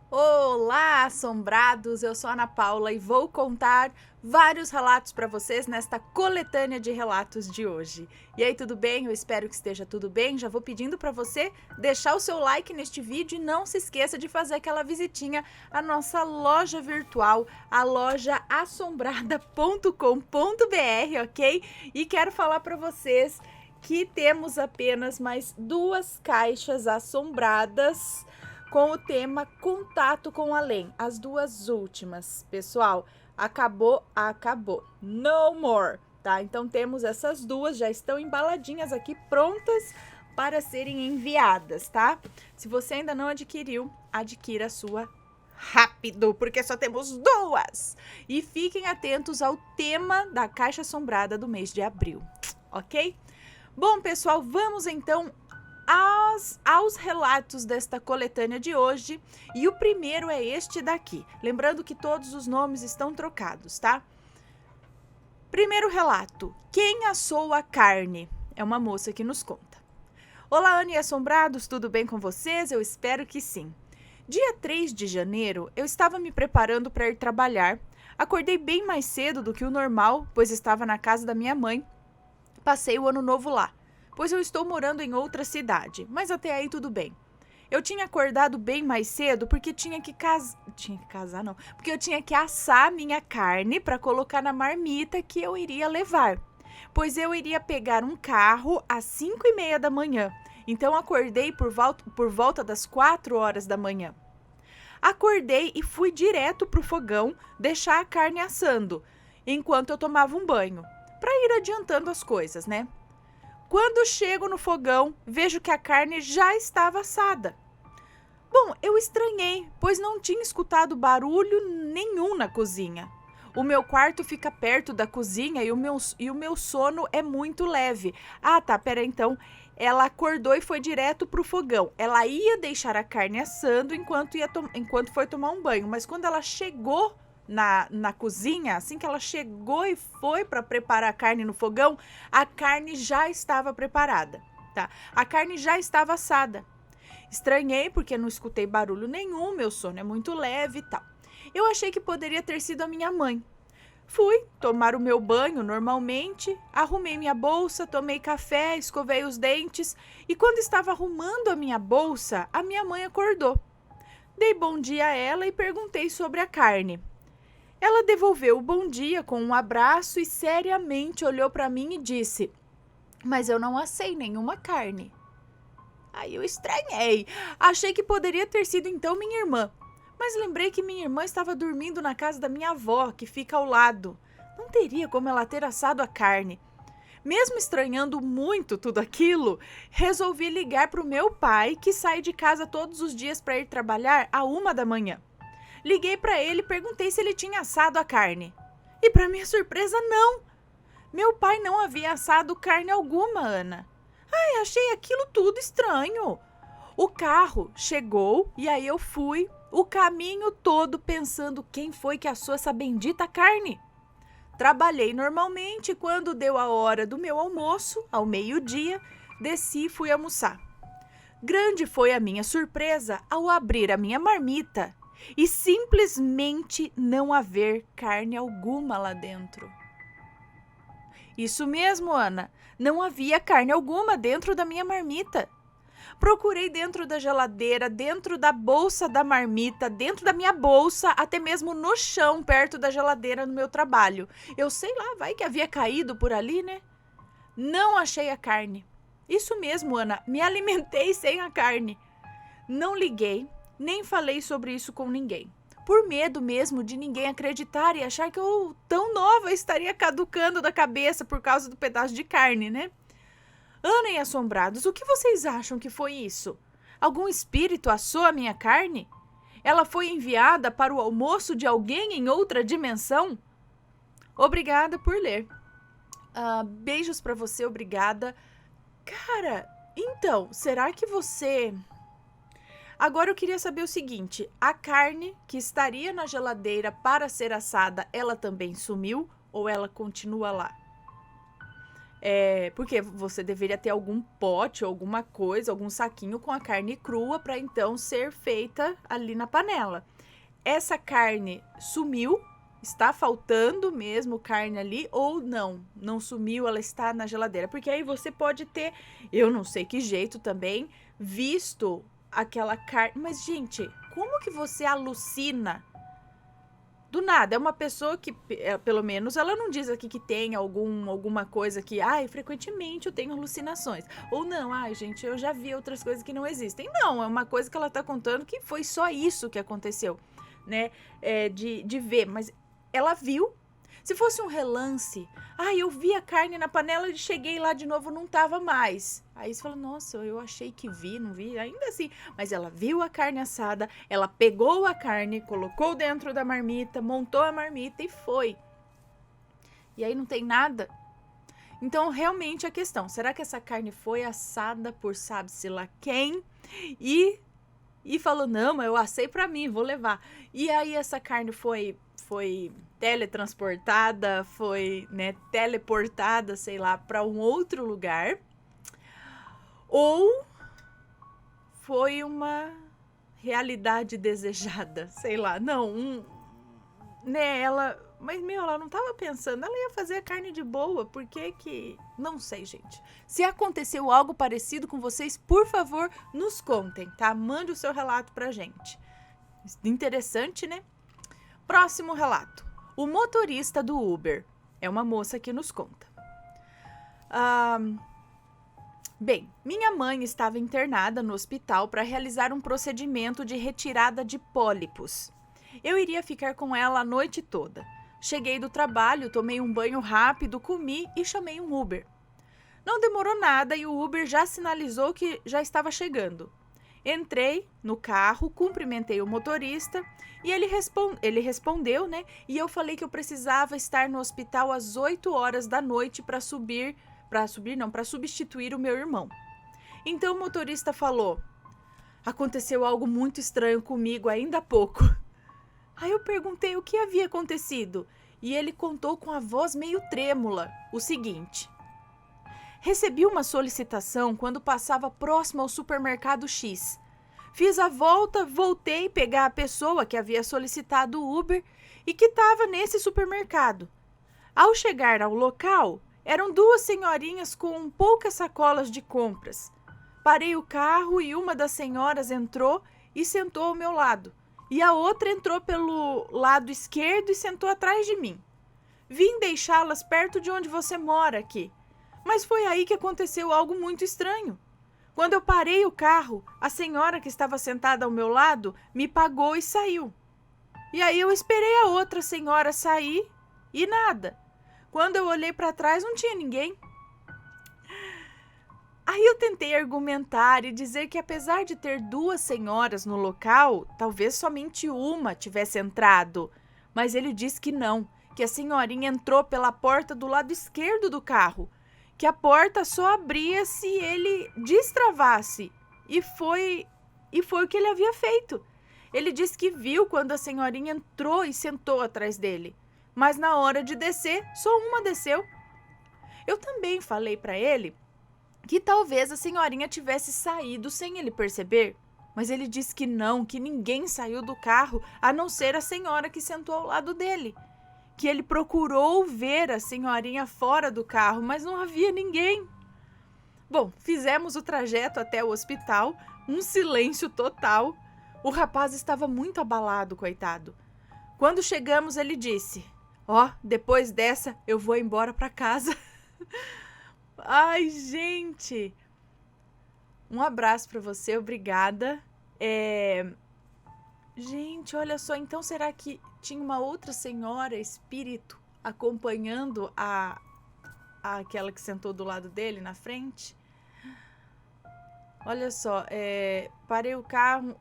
Olá, assombrados! Eu sou a Ana Paula e vou contar vários relatos para vocês nesta coletânea de relatos de hoje. E aí, tudo bem? Eu espero que esteja tudo bem. Já vou pedindo para você deixar o seu like neste vídeo e não se esqueça de fazer aquela visitinha à nossa loja virtual, a loja assombrada.com.br, ok? E quero falar para vocês que temos apenas mais 2 caixas assombradas com o tema Contato com o Além. As 2 últimas, pessoal, acabou. No more, tá? Então temos essas 2, já estão embaladinhas aqui, prontas para serem enviadas, tá? Se você ainda não adquiriu, adquira a sua rápido, porque só temos 2. E fiquem atentos ao tema da Caixa Assombrada do mês de abril, ok? Bom, pessoal, vamos então aos relatos desta coletânea de hoje, e o primeiro é este daqui. Lembrando que todos os nomes estão trocados, tá? Primeiro relato: quem assou a carne? É uma moça que nos conta. Olá, Ana e assombrados, tudo bem com vocês? Eu espero que sim. Dia 3 de janeiro, eu estava me preparando para ir trabalhar. Acordei bem mais cedo do que o normal, pois estava na casa da minha mãe. Passei o ano novo lá, pois eu estou morando em outra cidade, mas até aí tudo bem. Eu tinha acordado bem mais cedo porque tinha que casar não, porque eu tinha que assar minha carne para colocar na marmita que eu iria levar, pois eu iria pegar um carro às 5:30 da manhã. Então acordei por volta das 4 horas da manhã. Acordei e fui direto pro fogão deixar a carne assando, enquanto eu tomava um banho, para ir adiantando as coisas, né? Quando chego no fogão, vejo que a carne já estava assada. Bom, eu estranhei, pois não tinha escutado barulho nenhum na cozinha. O meu quarto fica perto da cozinha e o meu sono é muito leve. Ah, tá, pera então. Ela acordou e foi direto pro fogão. Ela ia deixar a carne assando enquanto foi tomar um banho, mas quando ela chegou na cozinha, assim que ela chegou e foi para preparar a carne no fogão, a carne já estava preparada, tá? A carne já estava assada. Estranhei porque não escutei barulho nenhum, meu sono é muito leve e tal. Eu achei que poderia ter sido a minha mãe. Fui tomar o meu banho normalmente, arrumei minha bolsa, tomei café, escovei os dentes e quando estava arrumando a minha bolsa, a minha mãe acordou. Dei bom dia a ela e perguntei sobre a carne. Ela devolveu o bom dia com um abraço e seriamente olhou para mim e disse: "Mas eu não assei nenhuma carne." Aí eu estranhei. Achei que poderia ter sido então minha irmã. Mas lembrei que minha irmã estava dormindo na casa da minha avó, que fica ao lado. Não teria como ela ter assado a carne. Mesmo estranhando muito tudo aquilo, resolvi ligar para o meu pai, que sai de casa todos os dias para ir trabalhar à 1 da manhã. Liguei para ele e perguntei se ele tinha assado a carne. E para minha surpresa, não. Meu pai não havia assado carne alguma, Ana. Ai, achei aquilo tudo estranho. O carro chegou e aí eu fui o caminho todo pensando quem foi que assou essa bendita carne. Trabalhei normalmente e quando deu a hora do meu almoço, ao meio-dia, desci e fui almoçar. Grande foi a minha surpresa ao abrir a minha marmita e simplesmente não haver carne alguma lá dentro. Isso mesmo, Ana, não havia carne alguma dentro da minha marmita. Procurei dentro da geladeira, dentro da bolsa da marmita, dentro da minha bolsa, até mesmo no chão, perto da geladeira no meu trabalho. Eu sei lá, vai que havia caído por ali, né? Não achei a carne. Isso mesmo, Ana, me alimentei sem a carne. Não liguei, nem falei sobre isso com ninguém. Por medo mesmo de ninguém acreditar e achar que eu, tão nova, estaria caducando da cabeça por causa do pedaço de carne, né? Ana e assombrados, o que vocês acham que foi isso? Algum espírito assou a minha carne? Ela foi enviada para o almoço de alguém em outra dimensão? Obrigada por ler. Beijos para você, obrigada. Cara, então, será que você... Agora eu queria saber o seguinte, a carne que estaria na geladeira para ser assada, ela também sumiu ou ela continua lá? Porque você deveria ter algum pote, alguma coisa, algum saquinho com a carne crua para então ser feita ali na panela. Essa carne sumiu, está faltando mesmo carne ali ou não sumiu, ela está na geladeira. Porque aí você pode ter, eu não sei que jeito também, visto aquela carne. Mas, gente, como que você alucina? Do nada, é uma pessoa que, pelo menos, ela não diz aqui que tem alguma coisa que, frequentemente eu tenho alucinações. Ou não, gente, eu já vi outras coisas que não existem. Não, é uma coisa que ela tá contando que foi só isso que aconteceu, né? De ver, mas ela viu. Se fosse um relance, eu vi a carne na panela e cheguei lá de novo, não tava mais. Aí você fala, nossa, eu achei que vi, não vi, ainda assim. Mas ela viu a carne assada, ela pegou a carne, colocou dentro da marmita, montou a marmita e foi. E aí não tem nada. Então, realmente a questão, será que essa carne foi assada por sabe-se lá quem? E falou, não, mas eu assei pra mim, vou levar. E aí essa carne foi teletransportada, foi, teleportada, sei lá, para um outro lugar. Ou foi uma realidade desejada, sei lá. Não, mas, ela não tava pensando, ela ia fazer a carne de boa, por que... Não sei, gente. Se aconteceu algo parecido com vocês, por favor, nos contem, tá? Mande o seu relato pra gente. Interessante, né? Próximo relato. O motorista do Uber. É uma moça que nos conta. Bem, minha mãe estava internada no hospital para realizar um procedimento de retirada de pólipos. Eu iria ficar com ela a noite toda. Cheguei do trabalho, tomei um banho rápido, comi e chamei um Uber. Não demorou nada e o Uber já sinalizou que já estava chegando. Entrei no carro, cumprimentei o motorista e ele respondeu, né? E eu falei que eu precisava estar no hospital às 8 horas da noite para substituir o meu irmão. Então o motorista falou, aconteceu algo muito estranho comigo ainda há pouco. Aí eu perguntei o que havia acontecido e ele contou com a voz meio trêmula o seguinte: recebi uma solicitação quando passava próximo ao supermercado X. Fiz a volta, voltei pegar a pessoa que havia solicitado o Uber e que estava nesse supermercado. Ao chegar ao local, eram duas senhorinhas com poucas sacolas de compras. Parei o carro e uma das senhoras entrou e sentou ao meu lado. E a outra entrou pelo lado esquerdo e sentou atrás de mim. Vim deixá-las perto de onde você mora aqui. Mas foi aí que aconteceu algo muito estranho. Quando eu parei o carro, a senhora que estava sentada ao meu lado me pagou e saiu. E aí eu esperei a outra senhora sair e nada. Quando eu olhei para trás, não tinha ninguém. Aí eu tentei argumentar e dizer que apesar de ter duas senhoras no local, talvez somente uma tivesse entrado. Mas ele disse que não, que a senhorinha entrou pela porta do lado esquerdo do carro, que a porta só abria se ele destravasse. E foi o que ele havia feito. Ele disse que viu quando a senhorinha entrou e sentou atrás dele. Mas na hora de descer, só uma desceu. Eu também falei para ele que talvez a senhorinha tivesse saído sem ele perceber. Mas ele disse que não, que ninguém saiu do carro, a não ser a senhora que sentou ao lado dele. Que ele procurou ver a senhorinha fora do carro, mas não havia ninguém. Bom, fizemos o trajeto até o hospital, um silêncio total. O rapaz estava muito abalado, coitado. Quando chegamos, ele disse, depois dessa eu vou embora para casa. Ai, gente. Um abraço para você, obrigada. Gente, olha só, então será que tinha uma outra senhora, espírito, acompanhando aquela que sentou do lado dele, na frente? Olha só, parei o carro,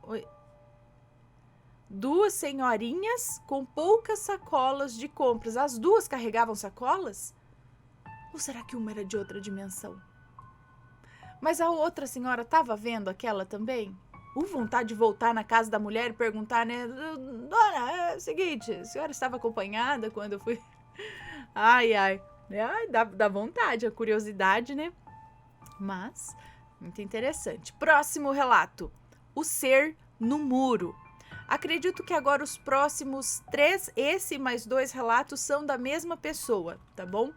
duas senhorinhas com poucas sacolas de compras. As duas carregavam sacolas? Ou será que uma era de outra dimensão? Mas a outra senhora estava vendo aquela também? Vontade de voltar na casa da mulher e perguntar, né? Dona, é o seguinte, a senhora estava acompanhada quando eu fui... Ai. Ai, dá vontade, a curiosidade, né? Mas, muito interessante. Próximo relato. O ser no muro. Acredito que agora os próximos 3, esse mais 2 relatos são da mesma pessoa, tá bom?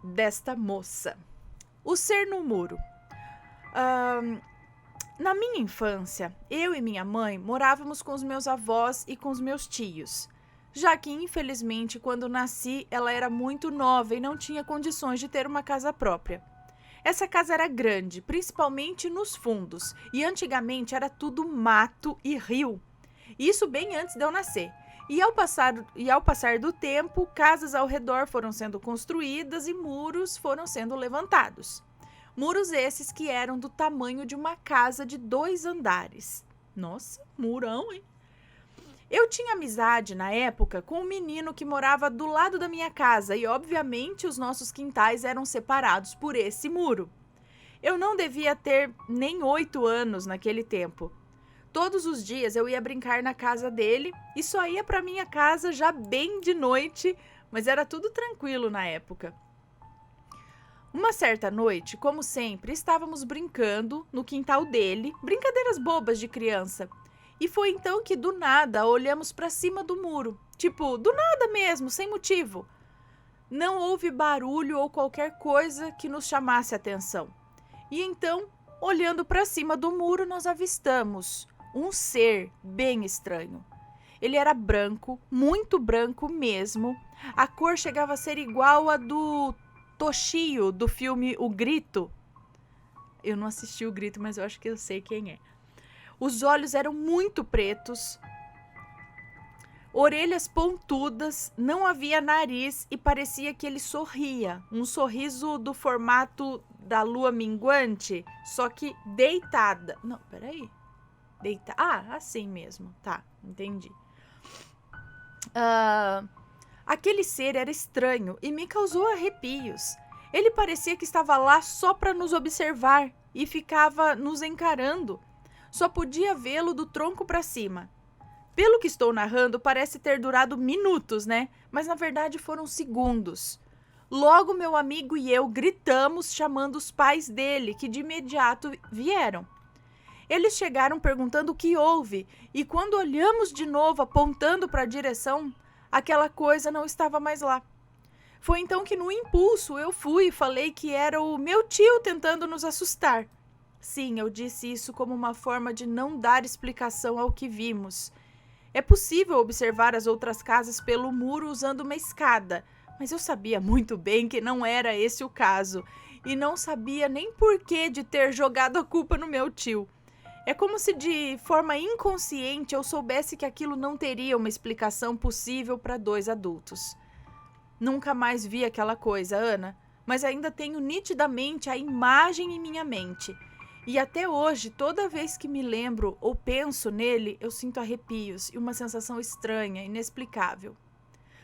Desta moça. O ser no muro. Na minha infância, eu e minha mãe morávamos com os meus avós e com os meus tios, já que, infelizmente, quando nasci, ela era muito nova e não tinha condições de ter uma casa própria. Essa casa era grande, principalmente nos fundos, e antigamente era tudo mato e rio. Isso bem antes de eu nascer. E ao passar do tempo, casas ao redor foram sendo construídas e muros foram sendo levantados. Muros esses que eram do tamanho de uma casa de 2 andares. Nossa, murão, hein? Eu tinha amizade na época com um menino que morava do lado da minha casa e, obviamente, os nossos quintais eram separados por esse muro. Eu não devia ter nem 8 anos naquele tempo. Todos os dias eu ia brincar na casa dele e só ia para minha casa já bem de noite, mas era tudo tranquilo na época. Uma certa noite, como sempre, estávamos brincando no quintal dele, brincadeiras bobas de criança. E foi então que, do nada, olhamos para cima do muro. Tipo, do nada mesmo, sem motivo. Não houve barulho ou qualquer coisa que nos chamasse a atenção. E então, olhando para cima do muro, nós avistamos um ser bem estranho. Ele era branco, muito branco mesmo. A cor chegava a ser igual a do Toshio, do filme O Grito. Eu não assisti O Grito, mas eu acho que eu sei quem é. Os olhos eram muito pretos, orelhas pontudas, não havia nariz e parecia que ele sorria. Um sorriso do formato da lua minguante, só que deitada. Não, peraí. Assim mesmo. Tá, entendi. Aquele ser era estranho e me causou arrepios. Ele parecia que estava lá só para nos observar e ficava nos encarando. Só podia vê-lo do tronco para cima. Pelo que estou narrando, parece ter durado minutos, né? Mas na verdade foram segundos. Logo, meu amigo e eu gritamos, chamando os pais dele, que de imediato vieram. Eles chegaram perguntando o que houve, e quando olhamos de novo, apontando para a direção, aquela coisa não estava mais lá. Foi então que, no impulso, eu fui e falei que era o meu tio tentando nos assustar. Sim, eu disse isso como uma forma de não dar explicação ao que vimos. É possível observar as outras casas pelo muro usando uma escada, mas eu sabia muito bem que não era esse o caso, e não sabia nem porquê de ter jogado a culpa no meu tio. É como se de forma inconsciente eu soubesse que aquilo não teria uma explicação possível para 2 adultos. Nunca mais vi aquela coisa, Ana, mas ainda tenho nitidamente a imagem em minha mente. E até hoje, toda vez que me lembro ou penso nele, eu sinto arrepios e uma sensação estranha, inexplicável.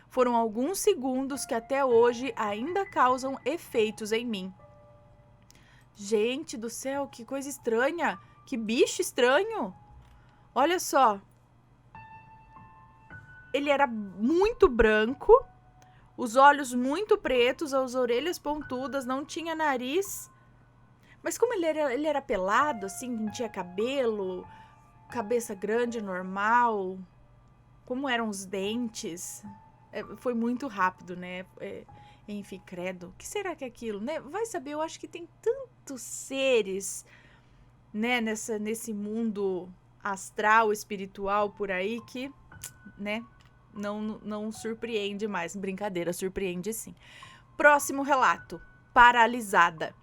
Foram alguns segundos que até hoje ainda causam efeitos em mim. Gente do céu, que coisa estranha! Que bicho estranho! Olha só. Ele era muito branco, os olhos muito pretos, as orelhas pontudas, não tinha nariz. Mas como ele era pelado, assim, não tinha cabelo, cabeça grande, normal, como eram os dentes, foi muito rápido, né? Enfim, credo, o que será que é aquilo, né? Vai saber, eu acho que tem tantos seres, né, nesse mundo astral, espiritual por aí que, né, não surpreende mais. Brincadeira, surpreende sim. Próximo relato, paralisada.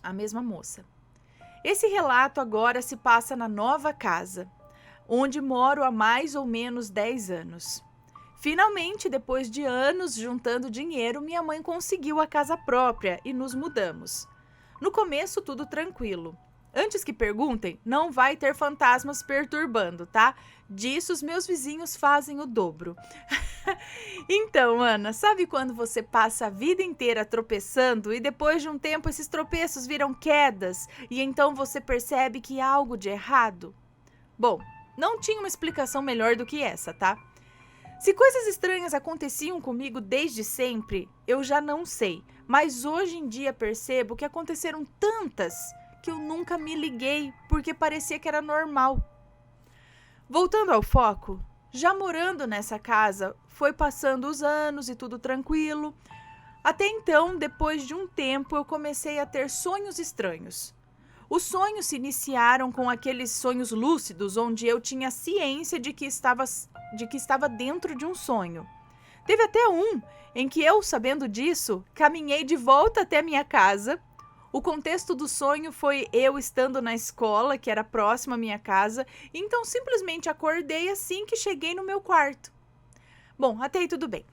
A mesma moça. Esse relato agora se passa na nova casa, onde moro há mais ou menos 10 anos. Finalmente, depois de anos juntando dinheiro, minha mãe conseguiu a casa própria e nos mudamos. No começo, tudo tranquilo. Antes que perguntem, não vai ter fantasmas perturbando, tá? Disso os meus vizinhos fazem o dobro. Então, Ana, sabe quando você passa a vida inteira tropeçando e depois de um tempo esses tropeços viram quedas e então você percebe que há algo de errado? Bom, não tinha uma explicação melhor do que essa, tá? Se coisas estranhas aconteciam comigo desde sempre, eu já não sei. Mas hoje em dia percebo que aconteceram tantas que eu nunca me liguei, porque parecia que era normal. Voltando ao foco, já morando nessa casa, foi passando os anos e tudo tranquilo. Até então, depois de um tempo, eu comecei a ter sonhos estranhos. Os sonhos se iniciaram com aqueles sonhos lúcidos, onde eu tinha ciência de que estava dentro de um sonho. Teve até um em que eu, sabendo disso, caminhei de volta até minha casa. O contexto do sonho foi eu estando na escola, que era próxima à minha casa, então simplesmente acordei assim que cheguei no meu quarto. Bom, até aí tudo bem.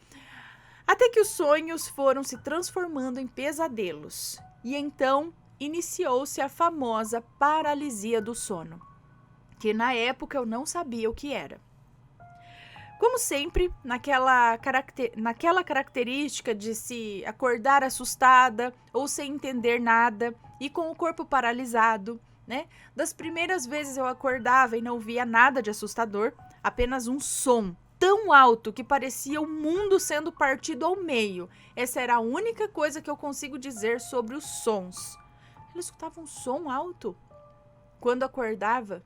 Até que os sonhos foram se transformando em pesadelos. E então iniciou-se a famosa paralisia do sono, que na época eu não sabia o que era. Como sempre, naquela característica de se acordar assustada ou sem entender nada e com o corpo paralisado, né? Das primeiras vezes eu acordava e não via nada de assustador, apenas um som tão alto que parecia o mundo sendo partido ao meio. Essa era a única coisa que eu consigo dizer sobre os sons. Ela escutava um som alto quando acordava.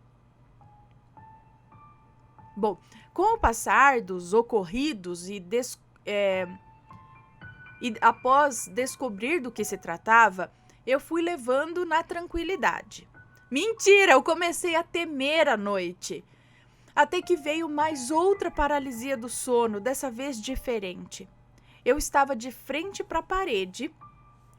Bom, com o passar dos ocorridos e após descobrir do que se tratava, eu fui levando na tranquilidade. Mentira, eu comecei a temer à noite. Até que veio mais outra paralisia do sono, dessa vez diferente. Eu estava de frente para a parede,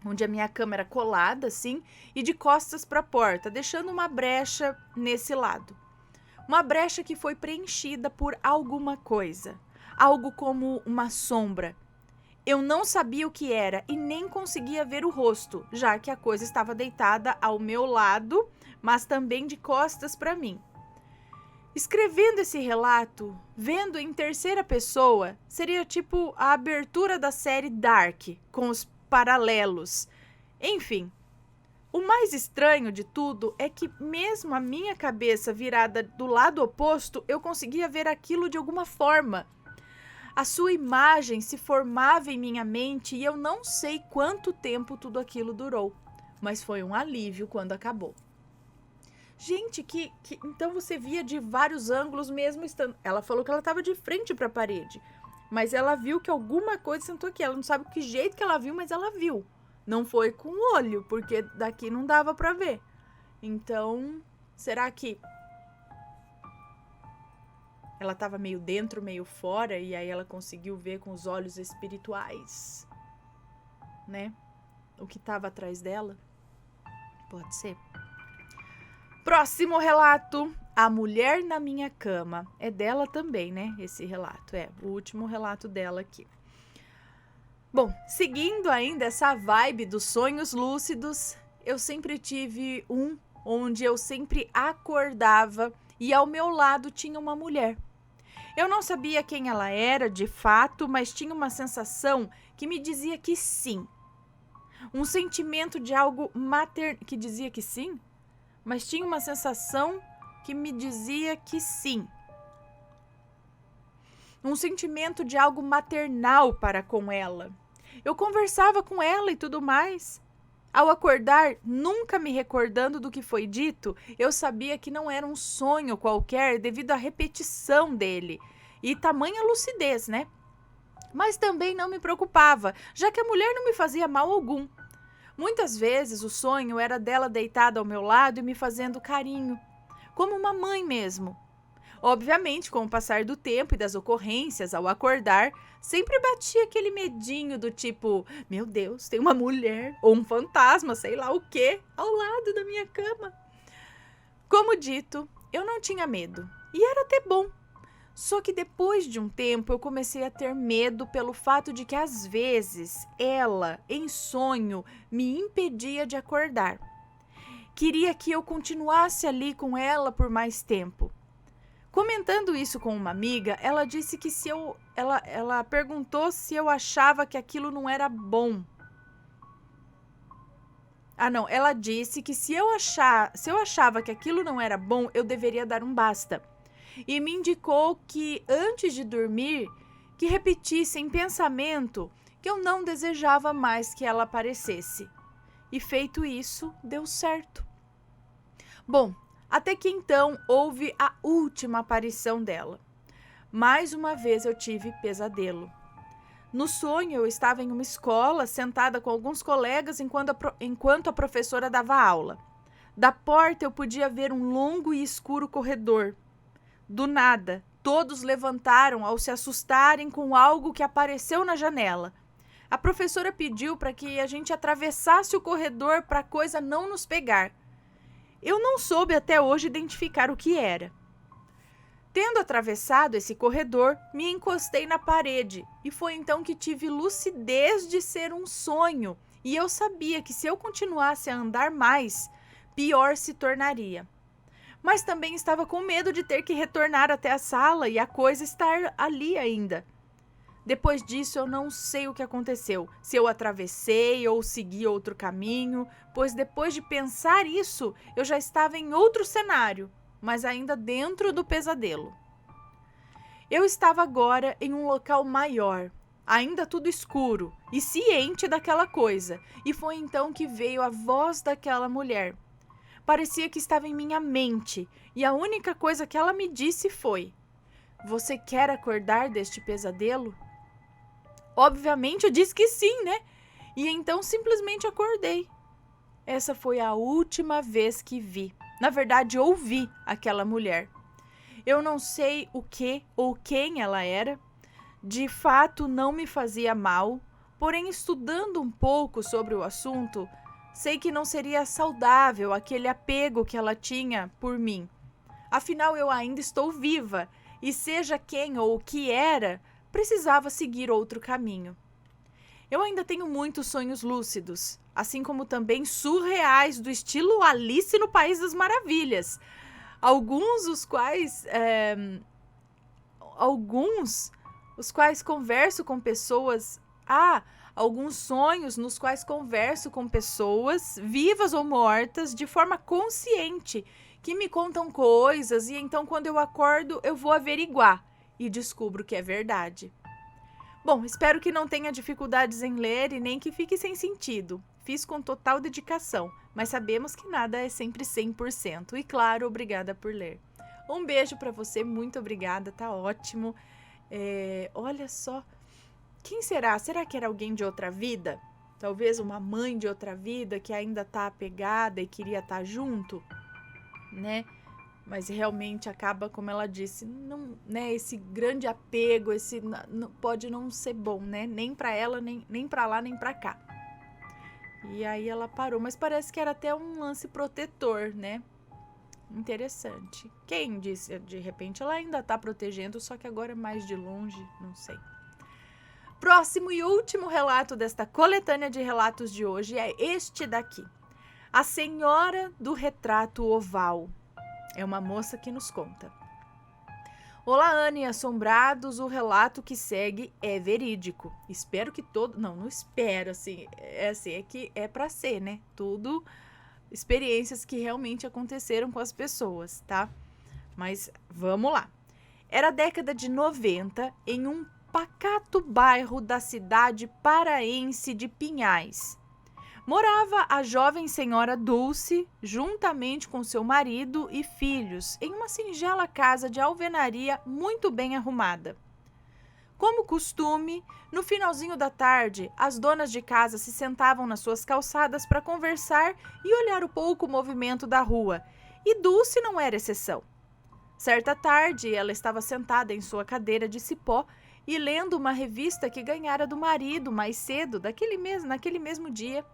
onde a minha cama era colada, assim, e de costas para a porta, deixando uma brecha nesse lado. Uma brecha que foi preenchida por alguma coisa, algo como uma sombra. Eu não sabia o que era e nem conseguia ver o rosto, já que a coisa estava deitada ao meu lado, mas também de costas para mim. Escrevendo esse relato, vendo em terceira pessoa, seria tipo a abertura da série Dark, com os paralelos. Enfim, o mais estranho de tudo é que mesmo a minha cabeça virada do lado oposto, eu conseguia ver aquilo de alguma forma. A sua imagem se formava em minha mente e eu não sei quanto tempo tudo aquilo durou, mas foi um alívio quando acabou. Gente, então você via de vários ângulos mesmo estando... Ela falou que ela estava de frente para a parede, mas ela viu que alguma coisa sentou aqui. Ela não sabe que jeito que ela viu, mas ela viu. Não foi com o olho, porque daqui não dava para ver. Então, será que ela estava meio dentro, meio fora, e aí ela conseguiu ver com os olhos espirituais, né? O que estava atrás dela? Pode ser. Próximo relato, A Mulher na Minha Cama. É dela também, né? Esse relato, o último relato dela aqui. Bom, seguindo ainda essa vibe dos sonhos lúcidos, eu sempre tive um onde eu sempre acordava e ao meu lado tinha uma mulher. Eu não sabia quem ela era de fato, mas tinha uma sensação que me dizia que sim. Um sentimento de algo que dizia que sim? Mas tinha uma sensação que me dizia que sim. Um sentimento de algo maternal para com ela. Eu conversava com ela e tudo mais. Ao acordar, nunca me recordando do que foi dito, eu sabia que não era um sonho qualquer devido à repetição dele e tamanha lucidez, né? Mas também não me preocupava, já que a mulher não me fazia mal algum. Muitas vezes o sonho era dela deitada ao meu lado e me fazendo carinho, como uma mãe mesmo. Obviamente, com o passar do tempo e das ocorrências, ao acordar, sempre batia aquele medinho do tipo, meu Deus, tem uma mulher ou um fantasma, sei lá o quê, ao lado da minha cama. Como dito, eu não tinha medo, e era até bom. Só que depois de um tempo eu comecei a ter medo pelo fato de que às vezes ela, em sonho, me impedia de acordar. Queria que eu continuasse ali com ela por mais tempo. Comentando isso com uma amiga, ela disse que ela perguntou se eu achava que aquilo não era bom. Ela disse que se eu achava que aquilo não era bom, eu deveria dar um basta. E me indicou que antes de dormir, que repetisse em pensamento que eu não desejava mais que ela aparecesse. E feito isso, deu certo. Bom, até que então houve a última aparição dela. Mais uma vez eu tive pesadelo. No sonho, eu estava em uma escola, sentada com alguns colegas enquanto a professora dava aula. Da porta eu podia ver um longo e escuro corredor. Do nada, todos levantaram ao se assustarem com algo que apareceu na janela. A professora pediu para que a gente atravessasse o corredor para a coisa não nos pegar. Eu não soube até hoje identificar o que era. Tendo atravessado esse corredor, me encostei na parede e foi então que tive lucidez de ser um sonho e eu sabia que se eu continuasse a andar mais, pior se tornaria. Mas também estava com medo de ter que retornar até a sala e a coisa estar ali ainda. Depois disso, eu não sei o que aconteceu, se eu atravessei ou segui outro caminho, pois depois de pensar isso, eu já estava em outro cenário, mas ainda dentro do pesadelo. Eu estava agora em um local maior, ainda tudo escuro e ciente daquela coisa, e foi então que veio a voz daquela mulher. Parecia que estava em minha mente, e a única coisa que ela me disse foi: "Você quer acordar deste pesadelo?" Obviamente eu disse que sim, né? E então simplesmente acordei. Essa foi a última vez que vi, na verdade ouvi aquela mulher. Eu não sei o que ou quem ela era, de fato não me fazia mal, porém estudando um pouco sobre o assunto, sei que não seria saudável aquele apego que ela tinha por mim. Afinal, eu ainda estou viva, e seja quem ou o que era, precisava seguir outro caminho. Eu ainda tenho muitos sonhos lúcidos, assim como também surreais do estilo Alice no País das Maravilhas. Alguns os quais converso com pessoas. Alguns sonhos nos quais converso com pessoas, vivas ou mortas, de forma consciente, que me contam coisas e então quando eu acordo eu vou averiguar e descubro que é verdade. Bom, espero que não tenha dificuldades em ler e nem que fique sem sentido. Fiz com total dedicação, mas sabemos que nada é sempre 100%. E claro, obrigada por ler. Um beijo para você, muito obrigada, tá ótimo. Olha só, quem será? Será que era alguém de outra vida? Talvez uma mãe de outra vida que ainda tá apegada e queria estar junto, né? Mas realmente acaba, como ela disse, não, né, esse grande apego, pode não ser bom, né? Nem para ela, nem para lá, nem para cá. E aí ela parou, mas parece que era até um lance protetor, né? Interessante. Quem disse, de repente ela ainda tá protegendo, só que agora mais de longe, não sei. Próximo e último relato desta coletânea de relatos de hoje é este daqui. A Senhora do Retrato Oval. É uma moça que nos conta. Olá, Ana e assombrados, o relato que segue é verídico. Espero que todo... Não espero, assim, é que é pra ser, né? Tudo experiências que realmente aconteceram com as pessoas, tá? Mas vamos lá. Era a década de 90, em um pacato bairro da cidade paraense de Pinhais. Morava a jovem senhora Dulce, juntamente com seu marido e filhos, em uma singela casa de alvenaria muito bem arrumada. Como costume, no finalzinho da tarde, as donas de casa se sentavam nas suas calçadas para conversar e olhar o pouco movimento da rua, e Dulce não era exceção. Certa tarde, ela estava sentada em sua cadeira de cipó e lendo uma revista que ganhara do marido mais cedo, naquele mesmo dia,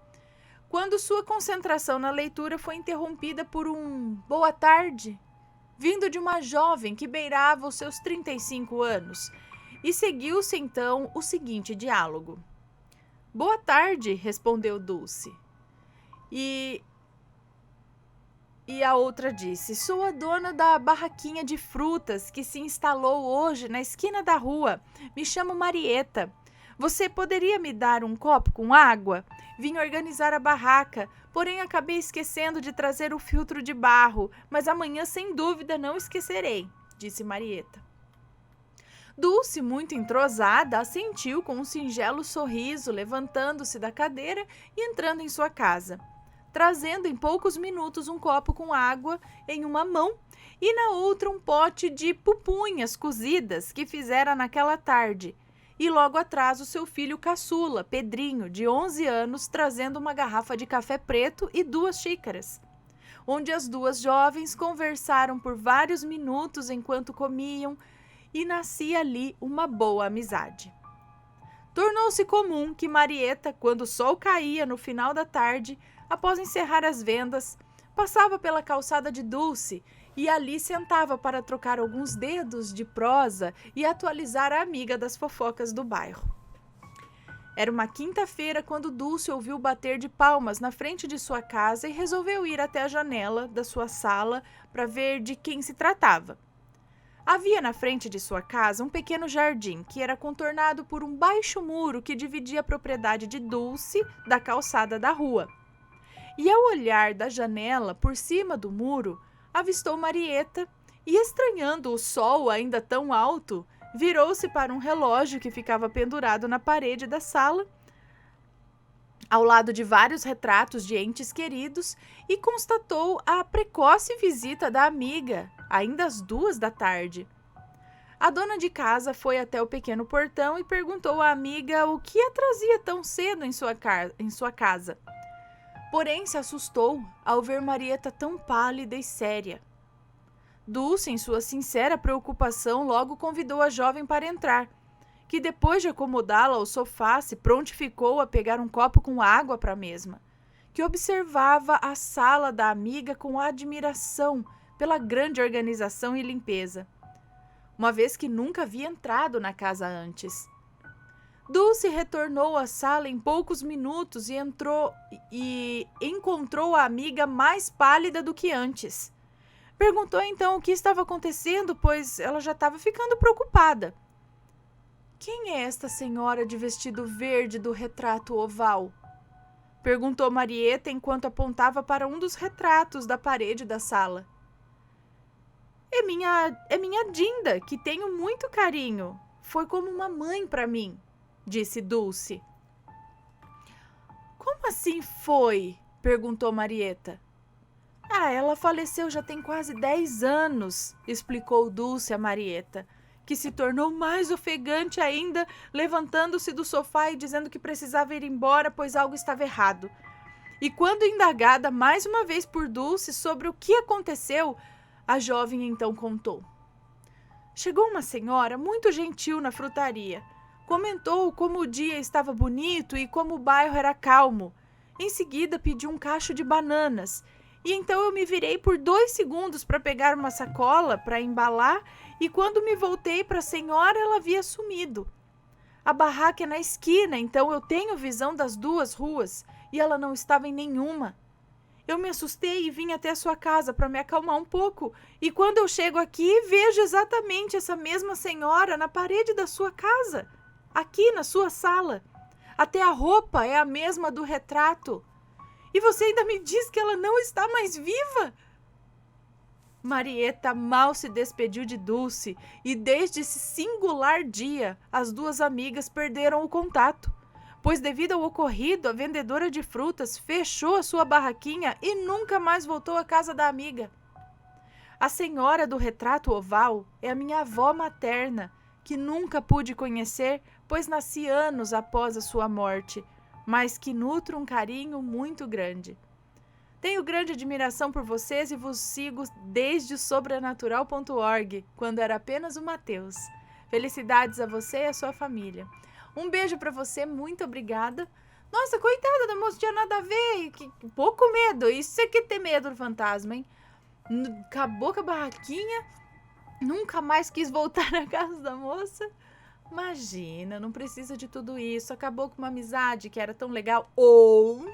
quando sua concentração na leitura foi interrompida por um "boa tarde", vindo de uma jovem que beirava os seus 35 anos, e seguiu-se então o seguinte diálogo. "Boa tarde", respondeu Dulce. E a outra disse: "Sou a dona da barraquinha de frutas que se instalou hoje na esquina da rua. Me chamo Marieta. Você poderia me dar um copo com água? Vim organizar a barraca, porém acabei esquecendo de trazer o filtro de barro, mas amanhã sem dúvida não esquecerei", disse Marieta. Dulce, muito entrosada, assentiu com um singelo sorriso, levantando-se da cadeira e entrando em sua casa, trazendo em poucos minutos um copo com água em uma mão e na outra um pote de pupunhas cozidas que fizera naquela tarde, e logo atrás o seu filho caçula, Pedrinho, de 11 anos, trazendo uma garrafa de café preto e 2 xícaras, onde as duas jovens conversaram por vários minutos enquanto comiam, e nascia ali uma boa amizade. Tornou-se comum que Marieta, quando o sol caía no final da tarde, após encerrar as vendas, passava pela calçada de Dulce e ali sentava para trocar alguns dedos de prosa e atualizar a amiga das fofocas do bairro. Era uma quinta-feira quando Dulce ouviu bater de palmas na frente de sua casa e resolveu ir até a janela da sua sala para ver de quem se tratava. Havia na frente de sua casa um pequeno jardim que era contornado por um baixo muro que dividia a propriedade de Dulce da calçada da rua. E ao olhar da janela por cima do muro, avistou Marieta e, estranhando o sol ainda tão alto, virou-se para um relógio que ficava pendurado na parede da sala, ao lado de vários retratos de entes queridos, e constatou a precoce visita da amiga, ainda às 2 da tarde. A dona de casa foi até o pequeno portão e perguntou à amiga o que a trazia tão cedo em sua casa. Porém, se assustou ao ver Marieta tão pálida e séria. Dulce, em sua sincera preocupação, logo convidou a jovem para entrar, que depois de acomodá-la ao sofá, se prontificou a pegar um copo com água para a mesma, que observava a sala da amiga com admiração pela grande organização e limpeza, uma vez que nunca havia entrado na casa antes. Dulce retornou à sala em poucos minutos e encontrou a amiga mais pálida do que antes. Perguntou então o que estava acontecendo, pois ela já estava ficando preocupada. Quem é esta senhora de vestido verde do retrato oval? Perguntou Marieta enquanto apontava para um dos retratos da parede da sala. É minha Dinda, que tenho muito carinho. Foi como uma mãe para mim, disse Dulce. Como assim foi? Perguntou Marieta. Ela faleceu já tem quase 10 anos, explicou Dulce a Marieta, que se tornou mais ofegante ainda, levantando-se do sofá e dizendo que precisava ir embora, pois algo estava errado. E quando indagada mais uma vez por Dulce sobre o que aconteceu, a jovem então contou. Chegou uma senhora muito gentil na frutaria. Comentou como o dia estava bonito e como o bairro era calmo. Em seguida pediu um cacho de bananas. E então eu me virei por 2 segundos para pegar uma sacola para embalar, e quando me voltei para a senhora, ela havia sumido. A barraca é na esquina, então eu tenho visão das 2 ruas, e ela não estava em nenhuma. Eu me assustei e vim até a sua casa para me acalmar um pouco, e quando eu chego aqui, vejo exatamente essa mesma senhora na parede da sua casa, aqui na sua sala. Até a roupa é a mesma do retrato. E você ainda me diz que ela não está mais viva? Marieta mal se despediu de Dulce e desde esse singular dia as 2 amigas perderam o contato, pois devido ao ocorrido a vendedora de frutas fechou a sua barraquinha e nunca mais voltou à casa da amiga. A senhora do retrato oval é a minha avó materna, que nunca pude conhecer, pois nasci anos após a sua morte, mas que nutro um carinho muito grande. Tenho grande admiração por vocês e vos sigo desde o sobrenatural.org, quando era apenas o Mateus. Felicidades a você e a sua família. Um beijo para você, muito obrigada. Nossa, coitada da moça, tinha nada a ver, que pouco medo, isso é que ter medo do fantasma, hein? Acabou com a barraquinha, nunca mais quis voltar na casa da moça. Imagina, não precisa de tudo isso. Acabou com uma amizade que era tão legal. Ou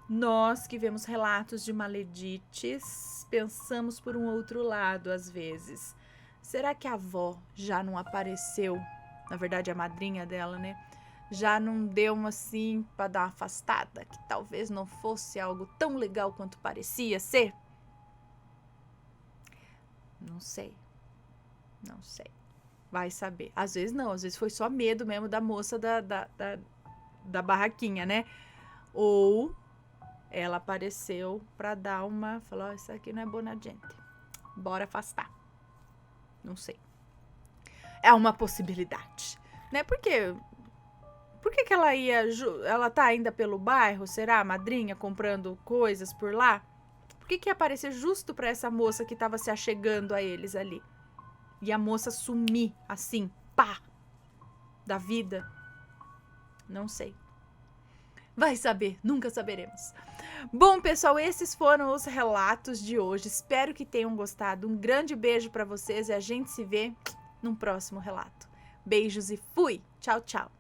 nós que vemos relatos de maledites, pensamos por um outro lado às vezes. Será que a avó já não apareceu? Na verdade, a madrinha dela, né? Já não deu uma assim para dar uma afastada? Que talvez não fosse algo tão legal quanto parecia ser? Não sei. Não sei. Vai saber. Às vezes não, às vezes foi só medo mesmo da moça da barraquinha, né? Ou ela apareceu pra dar uma... Falou, isso aqui não é boa gente. Bora afastar. Não sei. É uma possibilidade, né? Por que que ela ia... Ela tá ainda pelo bairro, será? A madrinha comprando coisas por lá? Por que ia aparecer justo pra essa moça que tava se achegando a eles ali? E a moça sumir, assim, pá, da vida? Não sei. Vai saber, nunca saberemos. Bom, pessoal, esses foram os relatos de hoje. Espero que tenham gostado. Um grande beijo pra vocês e a gente se vê num próximo relato. Beijos e fui! Tchau, tchau!